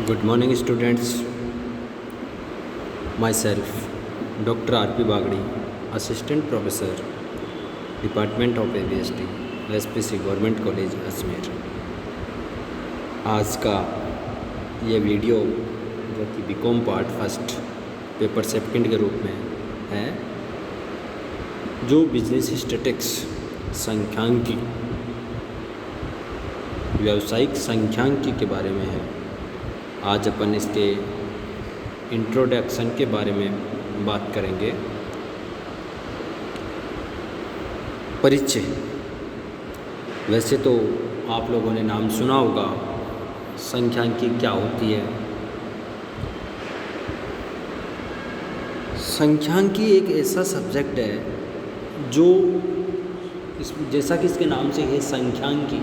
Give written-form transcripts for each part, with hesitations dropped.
Good morning, students. Myself, Dr. R.P. Bagdi, Assistant Professor, Department of ABST, LSPC Government College, Ajmer. आज का ये video जो कि BCom part first paper second के रूप में है, जो बिजनेस स्टैटिस्टिक्स सांख्यिकी, व्यावसायिक सांख्यिकी के बारे में है। आज अपन इसके इंट्रोडक्शन के बारे में बात करेंगे। परिचय। वैसे तो आप लोगों ने नाम सुना होगा, सांख्यिकी क्या होती है। सांख्यिकी एक ऐसा सब्जेक्ट है जो जैसा कि इसके नाम से है सांख्यिकी,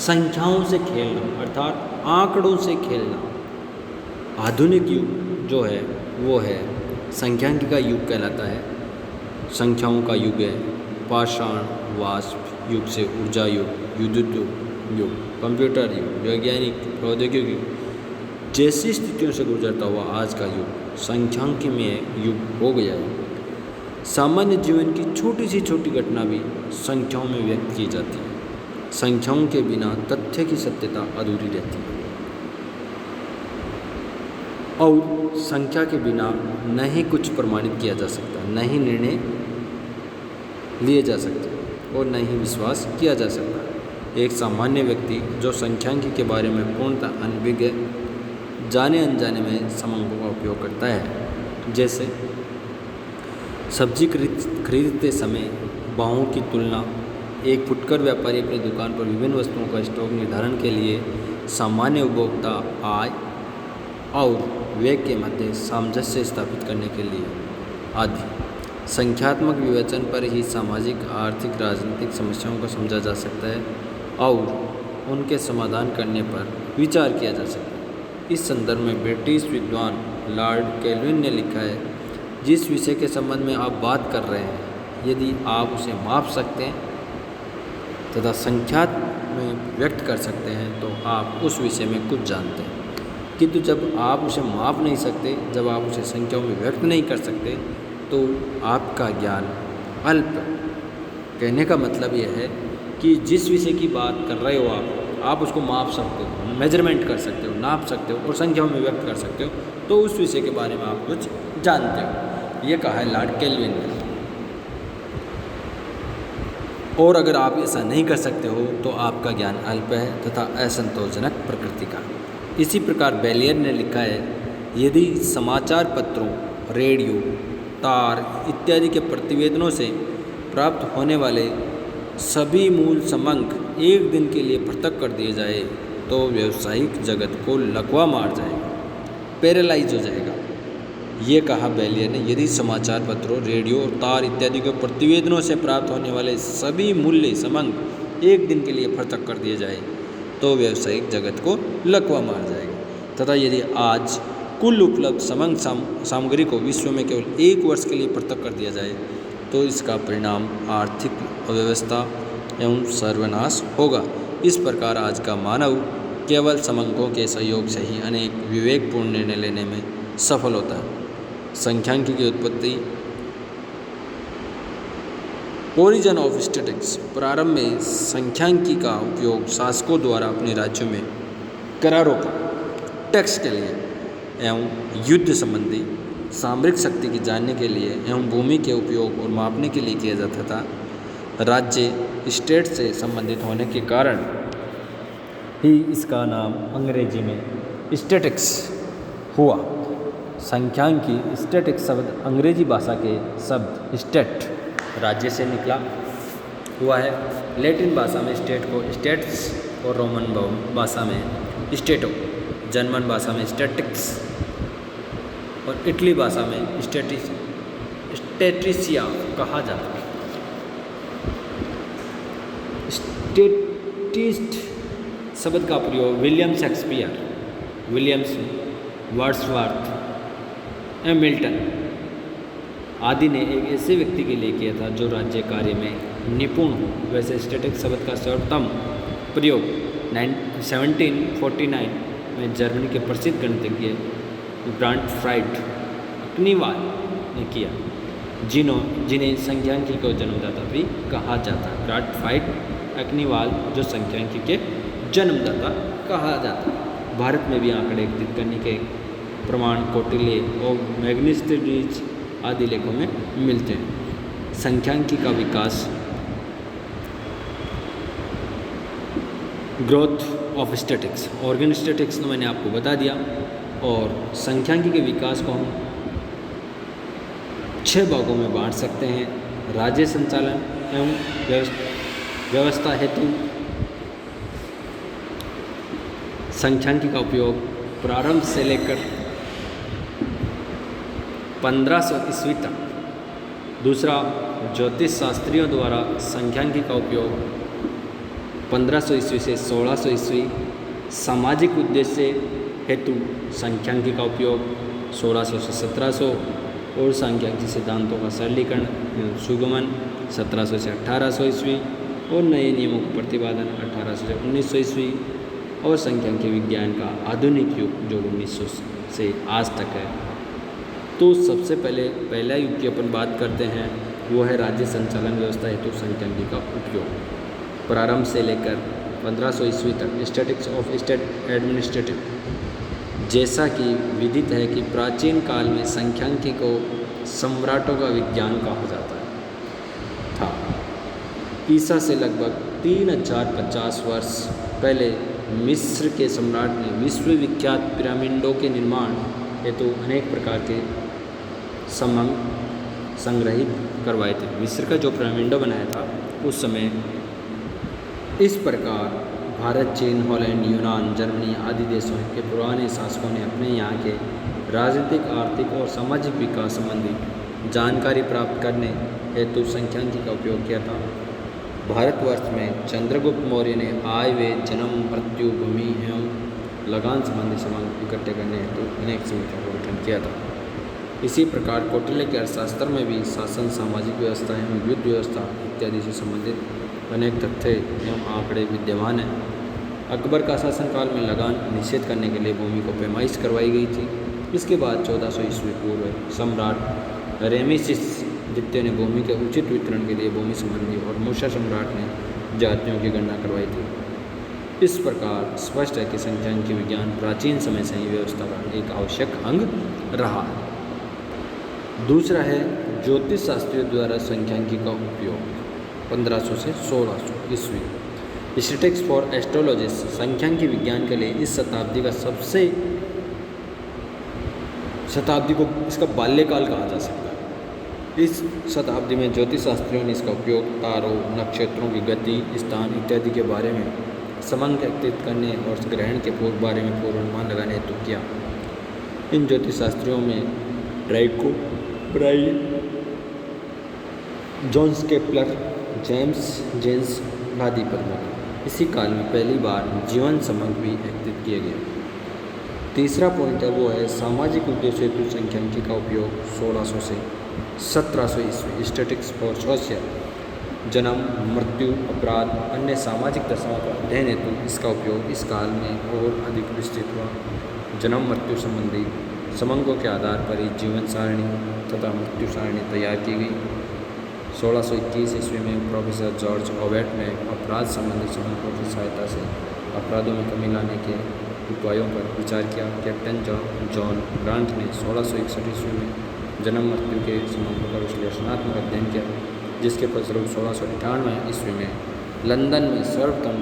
संख्याओं से खेलना अर्थात आंकड़ों से खेलना। आधुनिक युग जो है वो है सांख्यिकी का युग कहलाता है। संख्याओं का युग है। पाषाण वाष्प युग से ऊर्जा युग, विद्युत युग, कंप्यूटर युग, वैज्ञानिक प्रौद्योगिकी युग जैसी स्थितियों से गुजरता हुआ आज का युग सांख्यिकी में युग हो गया है। सामान्य जीवन की छोटी से छोटी घटना भी संख्याओं में व्यक्त की जाती है। संख्याओं के बिना तथ्य की सत्यता अधूरी रहती है और संख्या के बिना न ही कुछ प्रमाणित किया जा सकता, न ही निर्णय लिए जा सकते और न ही विश्वास किया जा सकता। एक सामान्य व्यक्ति जो सांख्यिकी के बारे में पूर्णतः अनभिज्ञ जाने अनजाने में समांकों का उपयोग करता है। जैसे सब्जी खरीदते समय भावों की तुलना। एक फुटकर व्यापारी अपनी दुकान पर विभिन्न वस्तुओं का स्टॉक निर्धारण के लिए सामान्य उपभोक्ता आय और व्यय के मध्य सामंजस्य स्थापित करने के लिए आदि। संख्यात्मक विवेचन पर ही सामाजिक, आर्थिक, राजनीतिक समस्याओं को समझा जा सकता है और उनके समाधान करने पर विचार किया जा सकता है। इस संदर्भ में ब्रिटिश विद्वान लॉर्ड केल्विन ने लिखा है, जिस विषय के संबंध में आप बात कर रहे हैं, यदि आप उसे माप सकते हैं तथा संख्या में व्यक्त कर सकते हैं तो आप उस विषय में कुछ जानते हैं। किंतु जब आप उसे माप नहीं सकते, जब आप उसे संख्याओं में व्यक्त नहीं कर सकते, तो आपका ज्ञान अल्प। कहने का मतलब यह है कि जिस विषय की बात कर रहे हो आप उसको माप सकते हो, मेजरमेंट कर सकते हो, नाप सकते हो और संख्याओं में व्यक्त कर सकते हो, तो उस विषय के बारे में आप कुछ जानते हो। ये कहा है लॉर्ड केल्विन ने। और अगर आप ऐसा नहीं कर सकते हो तो आपका ज्ञान अल्प है तथा असंतोषजनक प्रकृति का। इसी प्रकार बेलियर ने लिखा है, यदि समाचार पत्रों, रेडियो, तार इत्यादि के प्रतिवेदनों से प्राप्त होने वाले सभी मूल समांक एक दिन के लिए पृथक कर दिए जाए तो व्यावसायिक जगत को लकवा मार जाएगा, पैरालाइज हो जाएगा। ये कहा बेलियर ने, यदि समाचार पत्रों, रेडियो और तार इत्यादि के प्रतिवेदनों से प्राप्त होने वाले सभी मूल्य समांक एक दिन के लिए पृथक कर दिए जाए तो व्यावसायिक जगत को लकवा मार जाएगा। तथा यदि आज कुल उपलब्ध समांक सामग्री को विश्व में केवल एक वर्ष के लिए पृथक कर दिया जाए तो इसका परिणाम आर्थिक अव्यवस्था एवं सर्वनाश होगा। इस प्रकार आज का मानव केवल समांकों के सहयोग से ही अनेक विवेकपूर्ण निर्णय लेने में सफल होता है। सांख्यिकी की उत्पत्ति। Origin of statistics. प्रारंभ में सांख्यिकी का उपयोग शासकों द्वारा अपने राज्यों में करारों पर टैक्स के लिए एवं युद्ध संबंधी सामरिक शक्ति की जानने के लिए एवं भूमि के उपयोग और मापने के लिए किया जाता था। राज्य स्टेट से संबंधित होने के कारण ही इसका नाम अंग्रेजी में स्टैटिस्टिक्स हुआ। सांख्यिकी स्टैटिक्स शब्द अंग्रेजी भाषा के शब्द स्टेट राज्य से निकला हुआ है। लैटिन भाषा में स्टेट को स्टेट्स और रोमन भाषा में स्टेटो, जर्मन भाषा में स्टैटिक्स और इटली भाषा में स्टैटिस्टिया कहा जाता है। स्टैटिस्ट शब्द का प्रयोग William Shakespeare, Williams Wordsworth, Milton आदि ने एक ऐसे व्यक्ति के लिए किया था जो राज्य कार्य में निपुण हो। वैसे स्टैटिस्टिक्स शब्द का सर्वोत्तम प्रयोग 1749 में जर्मनी के प्रसिद्ध गणितज्ञ ग्रांटफ्राइड अक्नीवाल ने किया, जिन्हें संख्यांकी को जन्मदाता भी कहा जाता है। ग्रांटफ्राइड अक्नीवाल जो संख्यांकी के जन्मदाता कहा जाता है। भारत में भी आंकड़े एकत्रित करने के प्रमाण कौटिल्य और मैग्नेस्टीरीज आदि लेखों में मिलते हैं। संख्यांकी का विकास growth of statics, origin statics तो मैंने आपको बता दिया। और संख्यांकी के विकास को हम 6 भागों में बांट सकते हैं। राज्य संचालन एवं व्यवस्था हेतु संख्यांकी का उपयोग प्रारंभ से लेकर 1500 ईस्वी तक। दूसरा, ज्योतिष शास्त्रियों द्वारा संख्यांकी का उपयोग 1500 ईस्वी से 1600 ईस्वी। सामाजिक उद्देश्य हेतु संख्यांकी का उपयोग 1600 से 1700 और सांख्यिकी सिद्धांतों का सरलीकरण सुगमन 1700 से 1800 ईस्वी और नए नियमों का प्रतिपादन 1800 से 1900 ईस्वी और संख्यांकी विज्ञान का आधुनिक युग जो 1900 से आज तक है। तो सबसे पहला युग की अपन बात करते हैं, वो है राज्य संचालन व्यवस्था हेतु संख्यांकी का उपयोग। प्रारंभ से लेकर 1500 ईस्वी तक स्टैटिक्स ऑफ स्टेट एडमिनिस्ट्रेटिव। जैसा कि विदित है कि प्राचीन काल में संख्यांकी को सम्राटों का विज्ञान कहा जाता था। ईसा से लगभग 3050 वर्ष पहले मिस्र के सम्राट ने विश्वविख्यात पिरामिडों के निर्माण हेतु अनेक प्रकार के समंग संग्रहित करवाए थे। मिस्र का जो पिरामिडों बनाया था उस समय इस प्रकार भारत, चीन, हॉलैंड, यूनान, जर्मनी आदि देशों के पुराने शासकों ने अपने यहाँ के राजनीतिक, आर्थिक और सामाजिक विकास संबंधी जानकारी प्राप्त करने हेतु संख्यांकी का उपयोग किया था। भारतवर्ष में चंद्रगुप्त मौर्य ने आय, व्यय, जन्म, मृत्यु, भूमि एवं लगान संबंधी संबंध इकट्ठे करने हेतु अनेक समितियों का गठन किया था। इसी प्रकार कौटिल्य के अर्थशास्त्र में भी शासन, सामाजिक व्यवस्था एवं युद्ध व्यवस्था इत्यादि से संबंधित अनेक तथ्य एवं आंकड़े विद्यमान हैं। अकबर का शासनकाल में लगान निषेध करने के लिए भूमि को पैमाइश करवाई गई थी। इसके बाद 1400 ईस्वी पूर्व सम्राट रेमेसिस द्वितीय ने भूमि के उचित वितरण के लिए भूमि संबंधी और मूसा सम्राट ने जातियों की गणना करवाई थी। इस प्रकार स्पष्ट है कि संख्यांकी विज्ञान प्राचीन समय से ही व्यवस्था का एक आवश्यक अंग रहा है। दूसरा है ज्योतिष शास्त्रियों द्वारा संख्यांकी का उपयोग 1500 से 1600 ईस्वी। स्टैटिक्स फॉर एस्ट्रोलॉजिस्ट संख्यांकी विज्ञान के लिए इस शताब्दी को इसका बाल्यकाल कहा जा सकता है। इस शताब्दी में ज्योतिष शास्त्रियों ने इसका उपयोग तारों, नक्षत्रों की गति, स्थान इत्यादि के बारे में समंग एकत्रित करने और ग्रहण के बारे में पूर्वानुमान लगाने हेतु किया। इन ज्योतिष शास्त्रियों में ड्राइको, जॉन्स केपलर, जेम्स जेन्स आदि प्रमुख। इसी काल में पहली बार जीवन समंग भी एकत्रित किए गए। तीसरा पॉइंट है वो है सामाजिक उद्देश्य हेतु संख्यांकी का उपयोग 1600 से 1700 ईस्वी। स्टैटिक्स फॉर सोशल जन्म, मृत्यु, अपराध, अन्य सामाजिक दशाओं का अध्ययन हेतु इसका उपयोग इस काल में और अधिक विस्तृत हुआ। जन्म मृत्यु संबंधी समंगों के आधार पर ही जीवन सारणी तथा मृत्यु सारणी तैयार की गई। 1621 ईस्वी में प्रोफेसर जॉर्ज ओवेट ने अपराध संबंधी समंगों की सहायता से अपराधों में कमी लाने के उपायों पर विचार किया। कैप्टन जॉन ग्रांट ने 1661 ईस्वी में जन्म मृत्यु के समंगों का विश्लेषणात्मक अध्ययन किया, जिसके फलस्वरूप 1698 ईस्वी में लंदन में सर्वोत्तम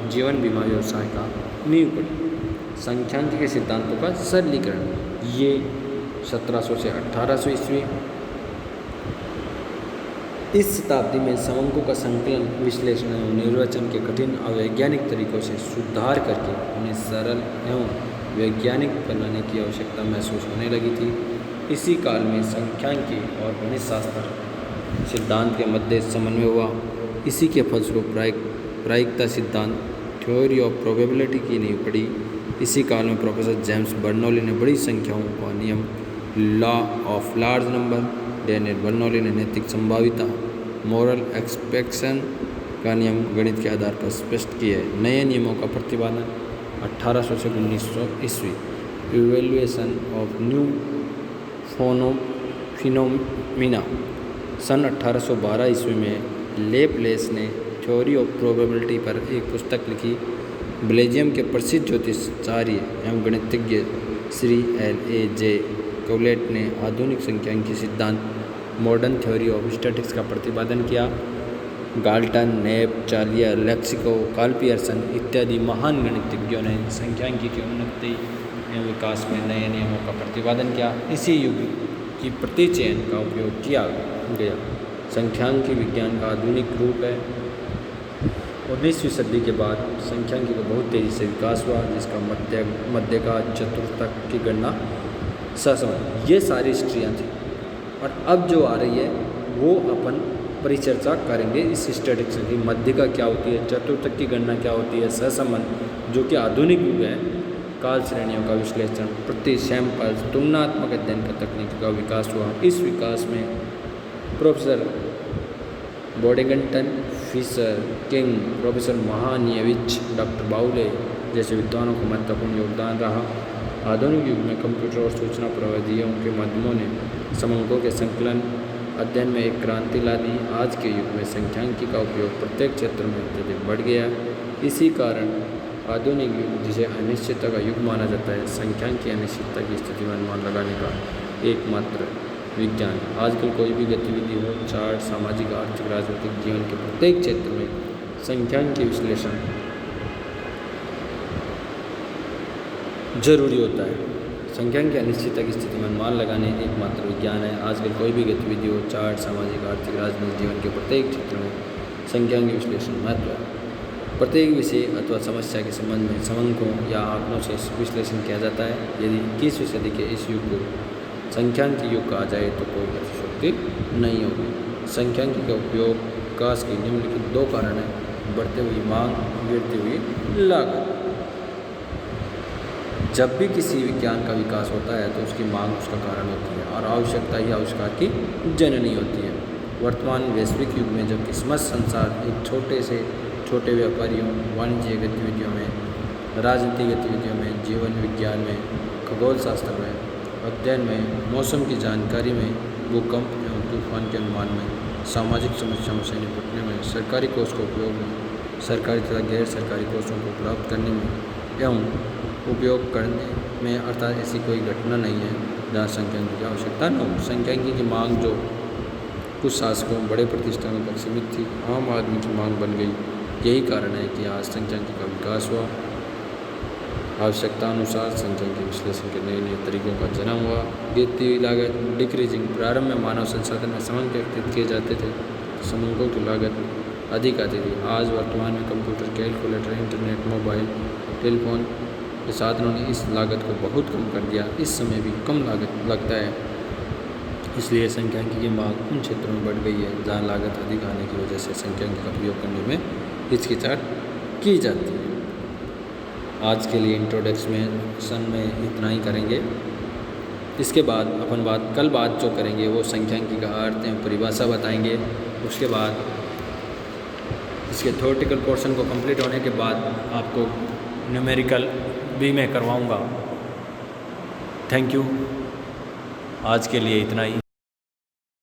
जीवन बीमा व्यवसाय का नींव पड़ी। संख्यांकी के सिद्धांतों का सरलीकरण ये 1700 से 1800 ईस्वी। इस शताब्दी में समंकों का संकलन, विश्लेषण एवं निर्वचन के कठिन अवैज्ञानिक तरीकों से सुधार करके उन्हें सरल एवं वैज्ञानिक बनाने की आवश्यकता महसूस होने लगी थी। इसी काल में संख्यांकी और गणित शास्त्र सिद्धांत के मध्य समन्वय हुआ। इसी के फलस्वरूप प्रायिकता सिद्धांत, थ्योरी ऑफ प्रोबेबिलिटी की नींव पड़ी। इसी काल में प्रोफेसर जेम्स बर्नौली ने बड़ी संख्याओं का नियम, law of large number, Daniel Bernoulli ने नैतिक संभाविता, मॉरल एक्सपेक्शन का नियम गणित के आधार पर स्पष्ट किए। नए नियमों का प्रतिपादन 1800 से 1900 ईस्वी। इवेल्युएशन ऑफ न्यू फिनोमिना सन 1812 ईस्वी में लेप्लेस ने थ्योरी ऑफ प्रोबेबिलिटी पर एक पुस्तक लिखी। बेल्जियम के प्रसिद्ध ज्योतिषाचार्य एवं गणितज्ञ श्री L.A.J. कौलेट ने आधुनिक संख्यांकी सिद्धांत मॉडर्न थ्योरी ऑफ स्टैटिस्टिक्स का प्रतिपादन किया। गाल्टन, नेप, चार्लिया, लेक्सिको, कार्ल पियर्सन इत्यादि महान गणितज्ञों ने संख्यांकी की उन्नति एवं विकास में नए नियमों का प्रतिपादन किया। इसी युग की प्रतिचयन का उपयोग किया गया संख्यांकी विज्ञान का आधुनिक रूप है। 19वीं सदी के बाद संख्यांकी का बहुत तेज़ी से विकास हुआ, जिसका मध्य का चतुर्थक की गणना ससमय। ये सारी हिस्ट्रियाँ थी और अब जो आ रही है वो अपन परिचर्चा करेंगे इस स्टैटिस्टिक्स की। मध्य का क्या होती है, चतुर्थक की गणना क्या होती है, सहसंबंध जो कि आधुनिक युग है, काल श्रेणियों का विश्लेषण, प्रति सैंपल, तुलनात्मक अध्ययन का तकनीक का विकास हुआ। इस विकास में प्रोफेसर बोडेगंटन, फिशर, किंग, प्रोफेसर महानियविच, डॉक्टर बाउले जैसे विद्वानों का महत्वपूर्ण योगदान रहा। आधुनिक युग में कंप्यूटर और सूचना प्रविधियों के माध्यमों ने समंकों के संकलन अध्ययन में एक क्रांति ला दी। आज के युग में संख्यांकी का उपयोग प्रत्येक क्षेत्र में अत्यधिक बढ़ गया। इसी कारण आधुनिक युग, जिसे अनिश्चितता का युग माना जाता है, संख्यांकी अनिश्चितता की स्थिति में अनुमान लगाने का एकमात्र विज्ञान। आजकल कोई भी गतिविधि हो, चार्ट, सामाजिक, आर्थिक, राजनीतिक जीवन के प्रत्येक क्षेत्र में संख्यांकी विश्लेषण जरूरी होता है। संख्यांकी अनिश्चितता की स्थिति में अनुमान लगाने एकमात्र विज्ञान है। आजकल कोई भी गतिविधि हो, चार्ट, सामाजिक, आर्थिक, राजनीतिक जीवन के प्रत्येक क्षेत्र में संख्यांकी विश्लेषण महत्व है। प्रत्येक विषय अथवा समस्या के संबंध में समंकों या आंकड़ों से विश्लेषण किया जाता है। यदि 21वीं सदी के इस युग को संख्यांकी युग कहा जाए तो कोई अतिशयोक्ति नहीं होगी। संख्यांकी का उपयोग विकास के निम्नलिखित दो कारण हैं: बढ़ती हुई मांग, गिरती हुई लागत। जब भी किसी विज्ञान का विकास होता है तो उसकी मांग उसका कारण होती है और आवश्यकता ही आविष्कार की जननी होती है। वर्तमान वैश्विक युग में जब किस्मत संसार एक छोटे से छोटे व्यापारियों, वाणिज्य गतिविधियों में, राजनीतिक गतिविधियों में, जीवन विज्ञान में, खगोल शास्त्र में, अध्ययन में, मौसम की जानकारी में, भूकंप एवं तूफान के अनुमान में, सामाजिक समस्याओं से निपटने में, सरकारी कोष का उपयोग में, सरकारी तथा गैर सरकारी कोषों को प्राप्त करने में एवं उपयोग करने में, अर्थात ऐसी कोई घटना नहीं है जहाँ संख्यांकी की आवश्यकता न हो। संख्यांकी की मांग जो कुछ शासकों, बड़े प्रतिष्ठानों तक सीमित थी, आम आदमी की मांग बन गई। यही कारण है कि आज संख्यांकी का विकास हुआ। आवश्यकता अनुसार संख्यांकी विश्लेषण के नए नए तरीकों का जन्म हुआ। गिरती हुई लागत, डिक्रीजिंग। प्रारंभ में मानव संसाधन में समंक एकत्रित किए जाते थे, समंकों की लागत अधिक आती थी। आज वर्तमान में computer, calculator, internet, mobile, telephone के साधनों ने इस लागत को बहुत कम कर दिया। इस समय भी कम लागत लगता है, इसलिए संख्यांकी की मांग उन क्षेत्रों में बढ़ गई है जहाँ लागत अधिक आने की वजह से संख्यांकी का उपयोग करने में हिचकिचाहट की जाती है। आज के लिए इंट्रोडक्शन में इतना ही करेंगे। इसके बाद अपन कल बात जो करेंगे वो संख्यांकी का अर्थ एवं परिभाषा बताएंगे। उसके बाद इसके थ्योरेटिकल पोर्शन को कंप्लीट होने के बाद आपको न्यूमेरिकल भी मैं करवाऊँगा। Thank you. आज के लिए इतना ही।